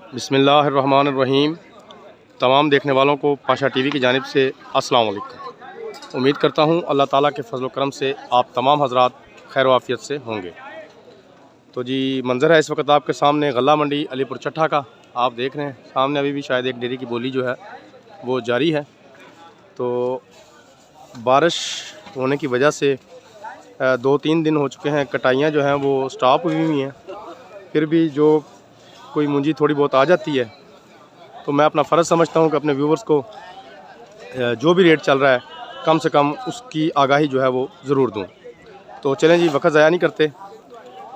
बिस्मिल्लाहिर्रहमानिर्रहीम। तमाम देखने वालों को पाशा टीवी की जानिब से अस्सलाम वालेकुम। उम्मीद करता हूँ अल्लाह ताला के फजल करम से आप तमाम हजरात खैर वाफियत से होंगे। तो जी मंज़र है इस वक्त आपके सामने गल्ला मंडी अलीपुर चट्ठा का। आप देख रहे हैं सामने अभी भी शायद एक डेयरी की बोली जो है वो जारी है। तो बारिश होने की वजह से 2-3 दिन हो चुके हैं, कटाइयाँ जो हैं वो स्टॉप हुई हुई हैं। फिर भी जो कोई मुंजी थोड़ी बहुत आ जाती है तो मैं अपना फ़र्ज़ समझता हूँ कि अपने व्यूवर्स को जो भी रेट चल रहा है कम से कम उसकी आगाही जो है वो ज़रूर दूँ। तो चलें जी, वक्त ज़ाया नहीं करते,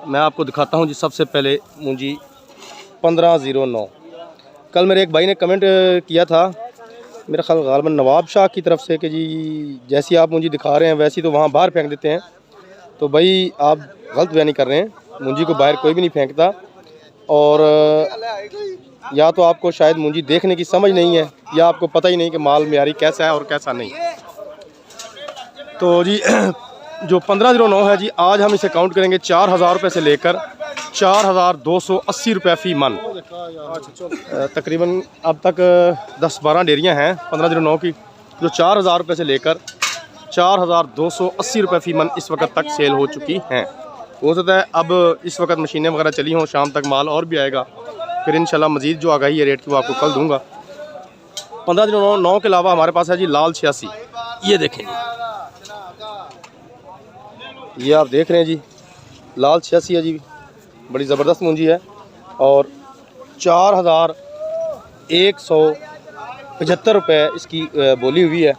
मैं आपको दिखाता हूँ जी। सबसे पहले मुंजी 1509। कल मेरे एक भाई ने कमेंट किया था, मेरा ख्याल गालिबन नवाब शाह की तरफ से, कि जी जैसी आप मुंजी दिखा रहे हैं वैसी तो वहाँ बाहर फेंक देते हैं। तो भाई आप गलत बयानी कर रहे हैं, मुंजी को बाहर कोई भी नहीं फेंकता। और या तो आपको शायद मुंजी देखने की समझ नहीं है या आपको पता ही नहीं कि माल मियारी कैसा है और कैसा नहीं। तो जी जो 1509 है जी, आज हम इसे काउंट करेंगे 4000 रुपये से लेकर 4280 रुपये फ़ी मन। तकरीबन अब तक 10-12 डेयरियाँ हैं 1509 की जो 4000 रुपये से लेकर 4280 रुपये फ़ी मन इस वक्त तक सेल हो चुकी हैं। हो सकता है अब इस वक्त मशीनें वगैरह चली हों, शाम तक माल और भी आएगा, फिर इंशाल्लाह मज़ीद जो आगाही है रेट की वो आपको कल दूंगा। 1509 के अलावा हमारे पास है जी लाल 86। ये देखें, ये आप देख रहे हैं जी लाल 86 है जी, बड़ी ज़बरदस्त मुंजी है और 4175 रुपये इसकी बोली हुई है।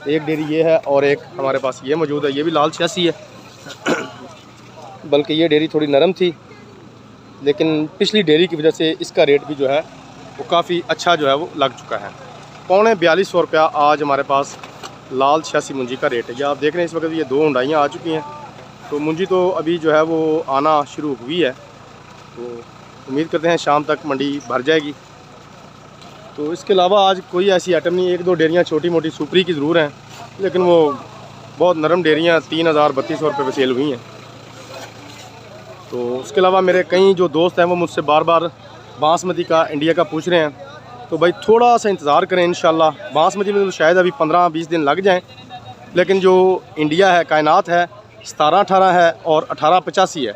एक डेयरी ये है और एक हमारे पास ये मौजूद है, ये भी लाल 86 है। बल्कि ये डेयरी थोड़ी नरम थी, लेकिन पिछली डेयरी की वजह से इसका रेट भी जो है वो काफ़ी अच्छा जो है वो लग चुका है। 4200 रुपया आज हमारे पास लाल 86 मुंजी का रेट है। ये आप देख रहे हैं इस वक्त ये 2 हुंडाइयाँ आ चुकी हैं, तो मुंजी तो अभी जो है वो आना शुरू हुई है। तो उम्मीद करते हैं शाम तक मंडी भर जाएगी। तो इसके अलावा आज कोई ऐसी आइटम नहीं, 1-2 डेयरियाँ छोटी मोटी सुपरी की ज़रूर हैं, लेकिन वो बहुत नरम डेयरियाँ 3000-3200 रुपये पर सेल हुई हैं। तो उसके अलावा मेरे कई जो दोस्त हैं वो मुझसे बार बार बासमती का, इंडिया का पूछ रहे हैं, तो भाई थोड़ा सा इंतज़ार करें इंशाल्लाह। बासमती में तो शायद अभी 15-20 दिन लग जाएं, लेकिन जो इंडिया है, कायनात है, 1718 है और 1885 है,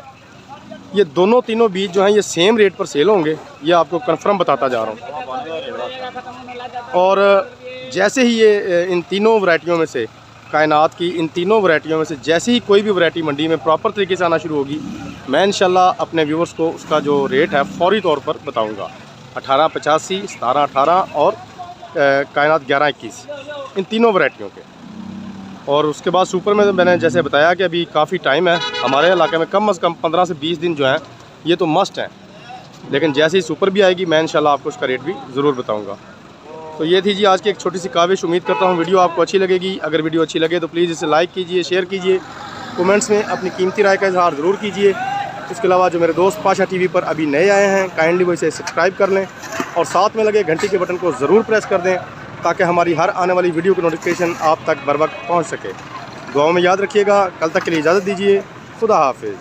ये तीनों बीज जो हैं ये सेम रेट पर सेल होंगे, ये आपको कंफर्म बताता जा रहा हूँ। और जैसे ही ये इन तीनों वैरायटियों में से, कायनात की इन तीनों वैरायटियों में से जैसे ही कोई भी वैरायटी मंडी में प्रॉपर तरीके से आना शुरू होगी, मैं इंशाल्लाह अपने व्यूवर्स को उसका जो रेट है फौरी तौर पर बताऊंगा। 1885, 1718 और कायनात 1121, इन तीनों वैरायटियों के। और उसके बाद सुपर में मैंने जैसे बताया कि अभी काफ़ी टाइम है हमारे इलाके में, कम से कम 15 से 20 दिन जो हैं ये तो मस्ट हैं, लेकिन जैसे ही सुपर भी आएगी मैं इंशाल्लाह आपको उसका रेट भी ज़रूर बताऊँगा। तो ये थी जी आज की एक छोटी सी काविश। उम्मीद करता हूँ वीडियो आपको अच्छी लगेगी। अगर वीडियो अच्छी लगे तो प्लीज़ इसे लाइक कीजिए, शेयर कीजिए, कमेंट्स में अपनी कीमती राय का इजहार ज़रूर कीजिए। इसके अलावा जो मेरे दोस्त पाशा टीवी पर अभी नए आए हैं, काइंडली वो इसे सब्सक्राइब कर लें और साथ में लगे घंटी के बटन को ज़रूर प्रेस कर दें, ताकि हमारी हर आने वाली वीडियो की नोटिफिकेशन आप तक बर वक्त पहुँच सके। दुआओं में याद रखिएगा। कल तक के लिए इजाज़त दीजिए। खुदा हाफिज़।